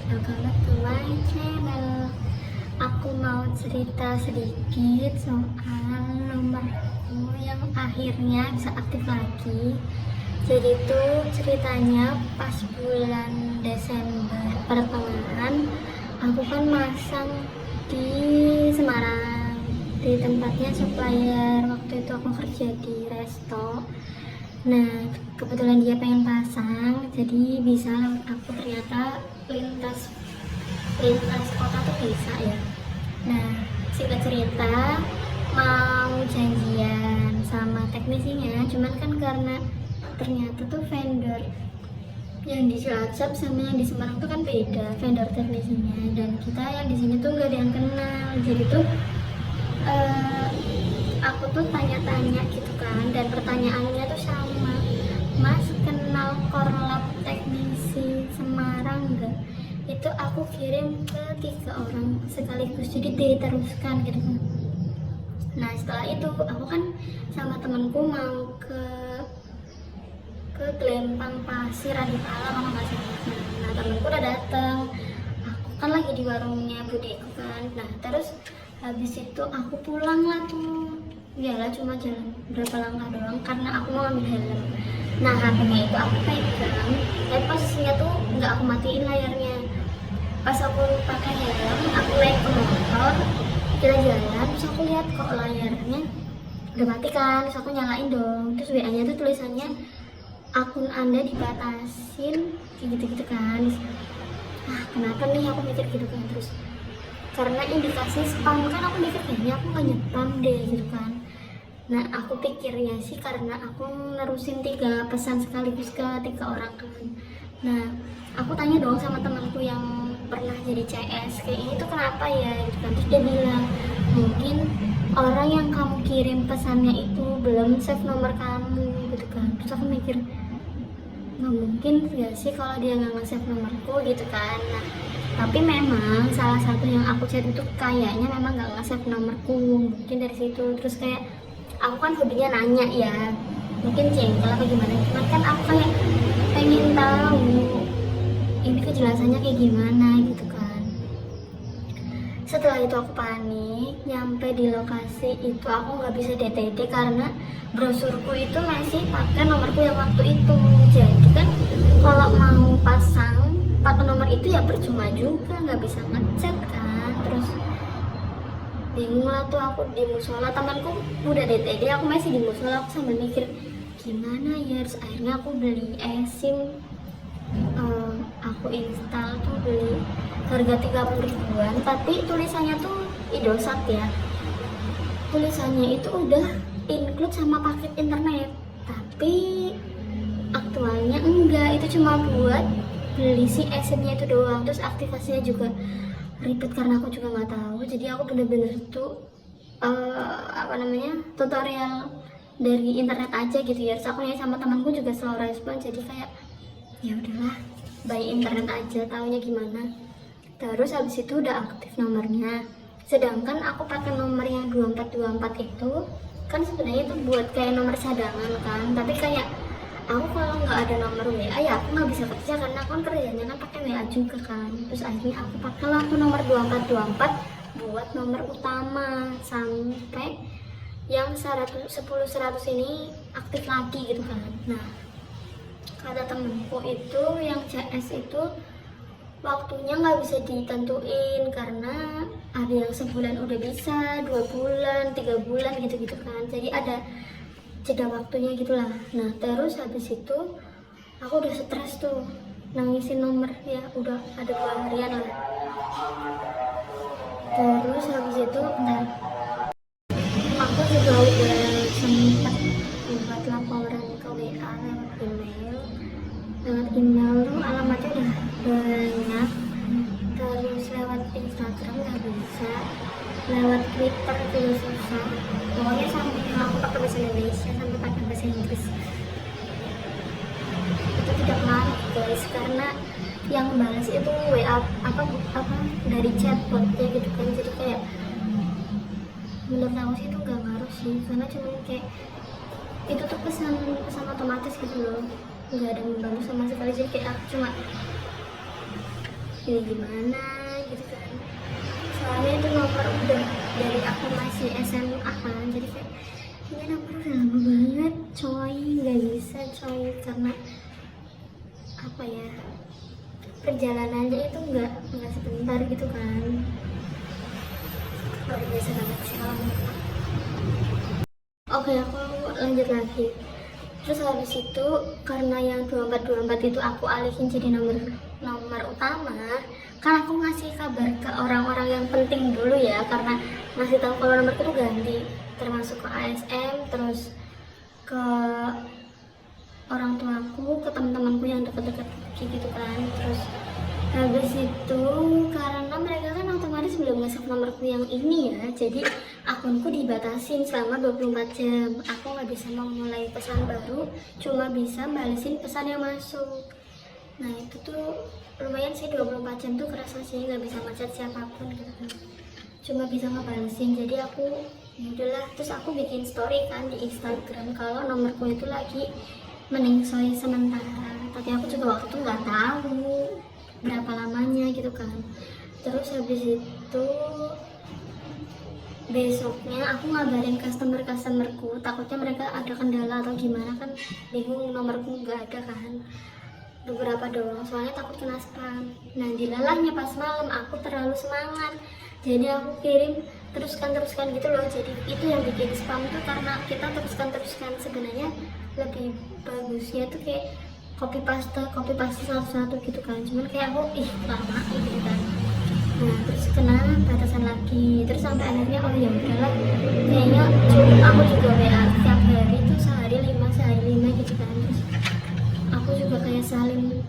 welcome back to my channel. Aku mau cerita sedikit soal nomorku yang akhirnya bisa aktif lagi. Jadi tuh ceritanya pas bulan Desember pertengahan, aku kan masang di Semarang, di tempatnya supplier. Waktu itu aku kerja di resto. Nah, kebetulan dia pengen pasang, jadi bisa lewat aku. Ternyata lintas kota tuh bisa ya. Nah, singkat cerita, mau janjian sama teknisinya, cuman kan karena ternyata tuh vendor yang di Cilacap sama yang di Semarang tuh kan beda vendor teknisinya, dan kita yang di sini tuh nggak ada yang kenal. Jadi tuh aku tuh tanya-tanya gitu kan, dan pertanyaannya tuh sama, Mas kenal korlap teknisi Semarang nggak? Itu aku kirim ke 3 orang sekaligus, jadi diteruskan gitu kan. Nah setelah itu aku kan sama temanku mau ke Gelempang Pasir Adipala kalau nggak salah. Nah temanku udah datang, aku kan lagi di warungnya budeku kan. Nah terus habis itu aku pulang lah tuh, iyalah cuma jalan berapa langkah doang karena aku mau ambil helm. Nah HP-nya itu aku pegang, tapi posisinya tuh nggak aku matiin layarnya. Pas aku pakai helm, aku naik ke motor, kita jalan, terus aku lihat kok layarnya udah mati kan, terus aku nyalain dong. Terus WA-nya tuh tulisannya akun Anda dibatasin, kayak gitu-gitu kan. Ah kenapa nih, aku mikir gitu kan. Terus karena indikasi spam kan, aku mikir kayaknya aku nggak nyepam deh gitu kan. Nah aku pikirnya sih karena aku nerusin 3 pesan sekaligus ke 3 orang kan. Nah aku tanya dong sama temanku yang pernah jadi CS, kayak ini tuh kenapa ya gitu kan. Terus dia bilang mungkin orang yang kamu kirim pesannya itu belum save nomor kamu gitu kan. Terus aku mikir nggak mungkin ya sih kalau dia nggak nge-save nomorku gitu kan. Nah tapi memang salah satu yang aku chat itu kayaknya memang nggak nge-save nomorku, mungkin dari situ. Terus kayak aku kan hobinya nanya ya, mungkin jengkel apa gimana, cuman kan aku kayak pengen tahu ini kejelasannya kayak gimana gitu kan. Setelah itu aku panik, nyampe di lokasi itu aku nggak bisa DTD karena brosurku itu masih pakai nomorku yang waktu itu. Jadi kan kalau mau pasang pakai nomor itu ya percuma juga, nggak bisa ngechat kan. Terus bingung lah tuh aku di musola, temanku udah DTD, aku masih di musola. Aku sambil mikir gimana ya. Terus akhirnya aku beli eSIM, aku install tuh, beli harga 30 ribuan, tapi tulisannya tuh Indosat ya, tulisannya itu udah include sama paket internet, tapi aktualnya enggak, itu cuma buat beli si eSIM-nya itu doang. Terus aktivasinya juga ribet karena aku juga nggak tahu. Jadi aku bener-bener tuh tutorial dari internet aja gitu ya. Terus aku nanya sama temanku juga slow respon, jadi kayak ya udahlah by internet aja, taunya gimana. Terus habis itu udah aktif nomornya, sedangkan aku pakai nomor yang 2424 itu kan sebenarnya itu buat kayak nomor cadangan kan. Tapi kayak aku kalau nggak ada nomor WA ya aku nggak bisa kerja, karena aku kan kerjanya kan pakai WA juga kan. Terus akhirnya aku pakai lah tuh nomor 2424 buat nomor utama sampai yang 110 100 ini aktif lagi gitu kan. Nah kata temenku itu yang CS itu waktunya nggak bisa ditentuin karena ada yang sebulan udah bisa, 2 bulan, 3 bulan gitu-gitu kan. Jadi ada jeda waktunya gitulah. Nah terus habis itu aku udah stres tuh nangisin nomor ya, udah ada 2 harian lah. Terus habis itu aku juga udah sempat buat laporan ke WA lewat email tuh alamatnya udah banyak. Terus lewat Instagram nggak bisa, lewat Twitter juga susah. Pokoknya sampai aku pakai bahasa Indonesia sampai pakai bahasa Inggris itu tidak ngaruh guys, karena yang balas itu WA apa dari chatbotnya gitu kan. Jadi kayak menurut aku sih itu nggak ngaruh sih, karena cuma kayak itu tuh pesan otomatis gitu loh, nggak ada membantu sama sekali. Jadi kayak aku cuma ini gimana gitu kan. Soalnya itu nomor udah dari aku masih SMA kan, jadi kayak ini nomor udah lama banget coy, nggak bisa coy, karena apa ya, perjalanannya itu nggak sebentar gitu kan. Luar biasa banget sih kalau menurut aku. Oke, aku lanjut lagi. Terus habis itu karena yang 2424 itu aku alihin jadi nomor utama, kan aku ngasih kabar ke orang-orang yang penting dulu ya, karena ngasih tahu kalau nomorku tuh ganti, termasuk ke ASM, terus ke orang tuaku, ke teman-temanku yang deket-deket gitu kan. Terus habis itu karena mereka kan otomatis belum nge-save nomorku yang ini ya, jadi akunku dibatasin selama 24 jam. Aku nggak bisa memulai pesan baru, cuma bisa balesin pesan yang masuk. Nah itu tuh lumayan sih, 24 jam tuh kerasa sih, nggak bisa ngechat siapapun gitu kan, cuma bisa ngebalesin. Jadi aku ya udahlah, terus aku bikin story kan di Instagram kalau nomorku itu lagi meningsoi sementara, tapi aku juga waktu itu nggak tahu berapa lamanya gitu kan. Terus habis itu besoknya aku ngabarin customerku, takutnya mereka ada kendala atau gimana kan, bingung nomorku nggak ada kan, beberapa doang soalnya takut kena spam. Nah dilalahnya pas malam aku terlalu semangat, jadi aku kirim teruskan gitu loh. Jadi itu yang bikin spam tuh karena kita teruskan, sebenarnya lebih bagusnya tuh kayak copy paste satu-satu gitu kan, cuman kayak aku lama gitu kan. Nah terus kena batasan lagi, terus sampai akhirnya oh ya udahlah, kayaknya cukup aku juga WA tiap hari tuh sehari 5 gitu kan. Terus aku juga kayak salin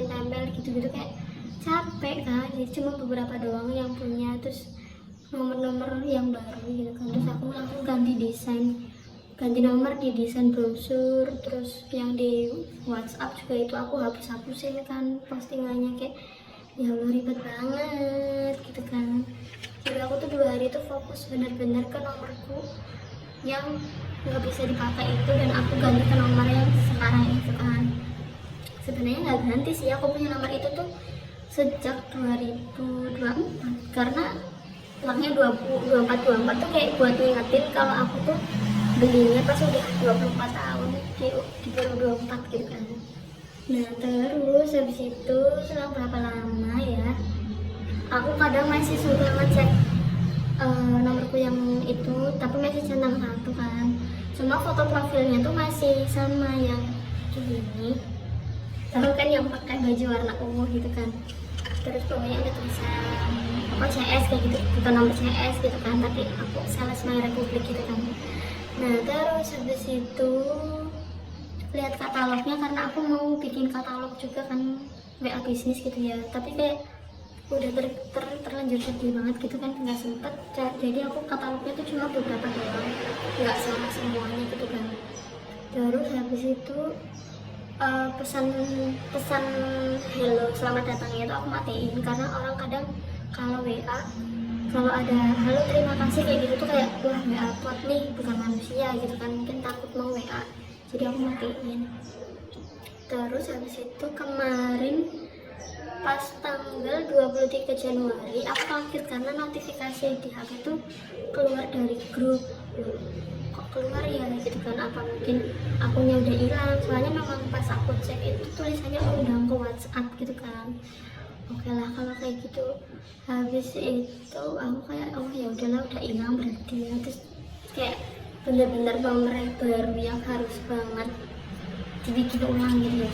tempel gitu kayak capek kan, jadi cuma beberapa doang yang punya, terus nomor-nomor yang baru gitu kan. Terus aku langsung ganti nomor di desain brosur, terus yang di WhatsApp juga itu aku hapusin kan postingannya, kayak ya Allah ribet banget gitu kan. Jadi aku tuh 2 hari itu fokus bener-bener ke nomorku yang nggak bisa dipakai itu, dan aku ganti ke nomor yang sekarang itu kan. Sebenarnya nggak ganti sih, aku punya nomor itu tuh sejak 2024, karena uangnya 24 tuh kayak buat ngingetin kalau aku tuh belinya pas udah 24 tahun di 2024 gitu kan. Nah terus habis itu selang berapa lama ya, aku kadang masih suka ngecek nomorku yang itu, tapi masih centang satu kan, cuma foto profilnya tuh masih sama yang ini, tahu kan yang pakai baju warna ungu gitu kan. Terus pokoknya ada tulisan apa CS kayak gitu, bukan nomor CS gitu kan, tapi aku Sales My Republik gitu kan. Nah terus habis itu lihat katalognya, karena aku mau bikin katalog juga kan, WA bisnis gitu ya, tapi kayak udah terlanjur sedih banget gitu kan, nggak sempet. Jadi aku katalognya tuh cuma beberapa doang, nggak sama semuanya gitu kan. Terus habis itu pesan hello selamat datangnya itu aku matiin, karena orang kadang kalau WA kalau ada halo terima kasih kayak gitu tuh kayak wah WA bot nih, bukan manusia gitu kan, mungkin takut mau WA, jadi aku matiin. Terus habis itu kemarin pas tanggal 23 Januari aku kaget karena notifikasi di HP itu keluar dari grup. Kok keluar ya gitu kan, apa mungkin akunnya udah hilang, soalnya memang pas aku cek itu tulisannya undang ke WhatsApp gitu kan. Oke lah kalau kayak gitu. Habis itu aku kayak oh ya udahlah, udah hilang berarti ya. Terus kayak bener-bener nomor baru yang harus banget dibikin ulang gitu ya.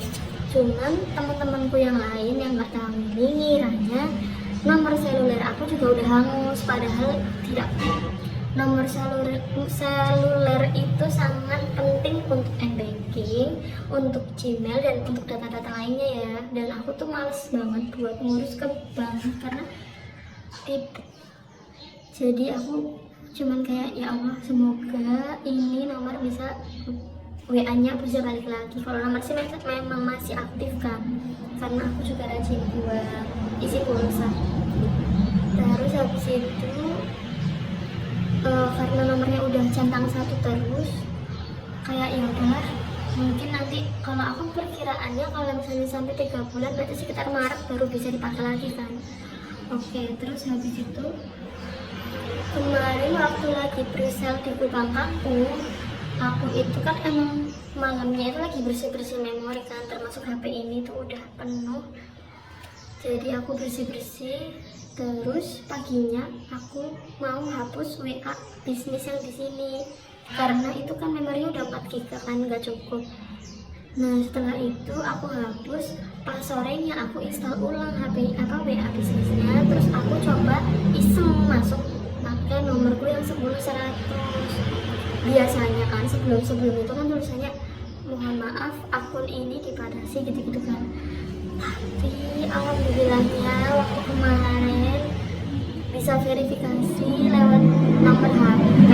Cuman teman-temanku yang lain yang nggak tahu ini ngiranya nomor seluler aku juga udah hangus, padahal tidak. Nomor seluler itu sangat penting untuk m-banking, untuk Gmail, dan untuk data-data lainnya ya. Dan aku tuh males banget buat ngurus ke bank karena ribet. Jadi aku cuman kayak ya Allah semoga ini nomor bisa WA-nya bisa balik lagi. Kalau nomor sih memang masih aktif kan, karena aku juga rajin buat isi pulsa. Terus habis itu karena nomornya udah centang satu terus, kayak ya udahlah Mungkin nanti kalau aku perkiraannya kalau misalnya sampai 3 bulan berarti sekitar Maret baru bisa dipakai lagi kan. Oke, terus habis itu kemarin waktu lagi presale di gudang aku itu kan emang malamnya itu lagi bersih-bersih memori kan, termasuk HP ini tuh udah penuh. Jadi aku bersih-bersih, terus paginya aku mau hapus WA bisnis yang di sini karena itu kan memorinya udah 4 GB kan, nggak cukup. Nah setelah itu aku hapus, pas sorenya aku install ulang WA bisnisnya, terus aku coba iseng masuk pakai nomorku yang 10100. Biasanya kan sebelum itu kan tulisannya mohon maaf akun ini dibatasi gitu-gitu kan. Tapi alhamdulillahnya waktu kemarin bisa verifikasi lewat nomor HP,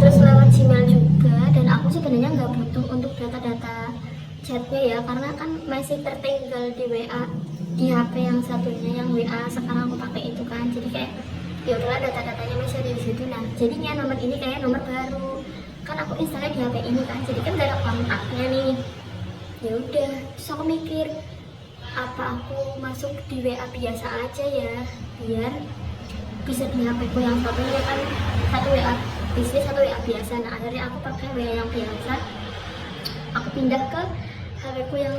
terus lewat Gmail juga. Dan aku sebenarnya nggak butuh untuk data-data chatnya ya, karena kan masih tertinggal di WA di HP yang satunya, yang WA sekarang aku pakai itu kan. Jadi kayak ya udahlah, data-datanya masih ada di situ. Nah jadinya nomor ini kayak nomor baru kan, aku installnya di HP ini kan, jadi kan gak ada kontaknya nih. Ya udah, terus aku mikir apa aku masuk di WA biasa aja ya, biar bisa di HP ku yang satunya kan, satu WA bisnis, satu WA biasa. Nah akhirnya aku pakai WA yang biasa, aku pindah ke HP ku yang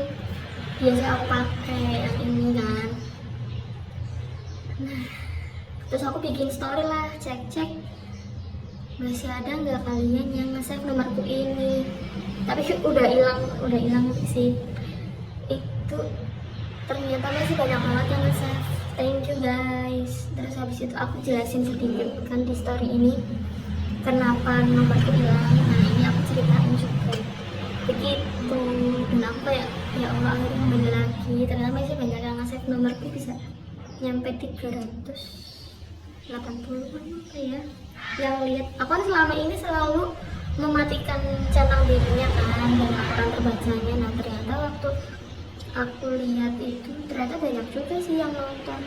biasa aku pakai, yang ini kan. Nah terus aku bikin story lah, cek masih ada nggak kalian yang nge-save nomorku ini. Tapi udah hilang sih itu, ternyata masih banyak banget yang nge-save. Thank you guys. Terus habis itu aku jelasin sedikit kan di story ini kenapa nomorku hilang. Nah ini aku ceritain juga begitu, dan aku kayak ya Allah akhirnya kembali lagi, ternyata masih banyak yang nge-save nomorku, bisa nyampe 380 apa ya yang lihat. Aku kan selama ini selalu mematikan centang birunya kan dan laporan terbacanya. Nah ternyata waktu aku lihat itu ternyata banyak juga sih yang nonton.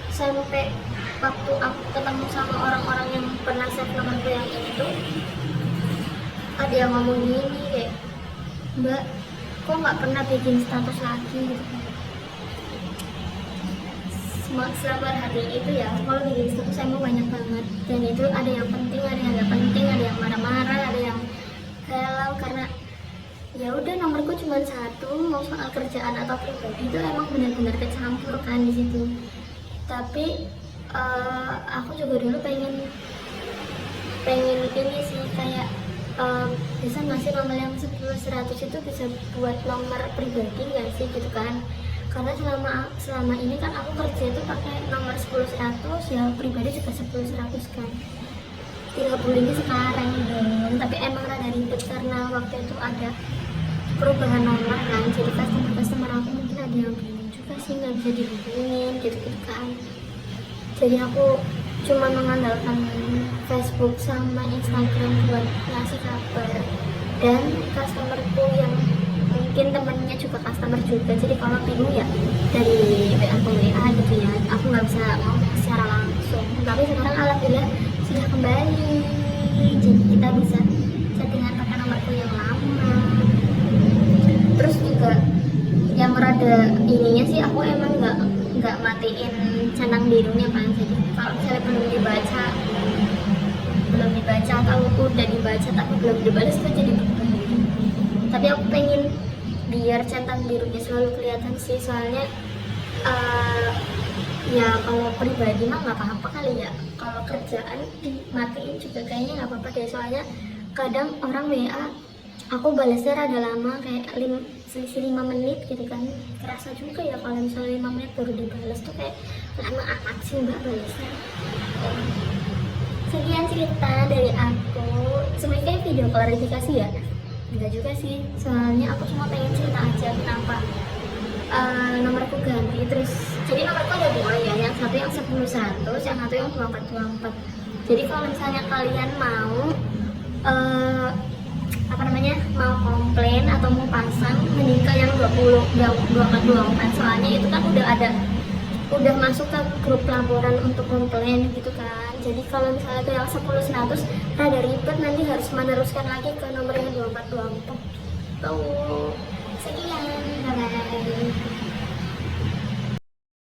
Sampai waktu aku ketemu sama orang-orang yang pernah save nomorku yang ini tuh, ada yang ngomong gini kayak, Mbak kok nggak pernah bikin status lagi gitu kan. Selama hari itu ya, kalau bikin status saya mau banyak banget, dan itu ada yang penting, ada yang nggak penting, ada yang marah-marah, ada yang galau karena ya udah nomorku cuma satu, mau soal kerjaan atau pribadi itu emang benar-benar kecampur kan di situ. Tapi aku juga dulu pengen ini sih kayak bisa ngasih nomor yang 10100 itu bisa buat nomor pribadi nggak sih gitu kan. Karena selama ini kan aku kerja itu pakai nomor 10100 ya, pribadi juga 10100 kan. 3 bulan ini sekarang dong, tapi emang rada ribet karena waktu itu ada perubahan nomor kan, jadi customer aku mungkin ada yang bingung juga sih, nggak bisa dihubungin gitu kan. Jadi aku cuma mengandalkan Facebook sama Instagram buat ngasih kabar, dan customerku yang mungkin temennya juga customer juga, jadi kalau bingung ya dari WA ke WA gitu ya, aku nggak bisa ngomong secara langsung. Tapi sekarang alhamdulillah sudah kembali, jadi kita bisa chattingan pakai nomorku yang lama. Terus juga yang rada ininya sih, aku emang nggak matiin centang birunya kan, jadi kalau misalnya belum dibaca atau udah dibaca tapi belum dibalas itu jadi berbahaya. Tapi aku pengen biar centang birunya selalu kelihatan sih, soalnya ya kalau pribadi mah nggak apa-apa kali ya, kalau kerjaan dimatiin juga kayaknya nggak apa-apa deh. Soalnya kadang orang WA aku balasnya rada lama, kayak selisih 5 menit gitu kan, kerasa juga ya kalau misalnya 5 menit baru dibalas tuh kayak lama amat sih mbak balasnya. Sekian cerita dari aku, sebenarnya video klarifikasi ya, enggak juga sih, soalnya aku cuma pengen cerita aja kenapa nomorku ganti. Terus jadi nomorku ada 2 ya, yang satu yang 10100, yang satu yang 2424. Jadi kalau misalnya kalian mau mau komplain atau mau pasang, mending ke yang 2424, soalnya itu kan udah ada udah masuk ke grup laporan untuk komplain gitu kan. Jadi kalau misalnya itu yang 10-100 rada ribet, nanti harus meneruskan lagi ke nomor yang 2424 tuh. Sekian, bye bye.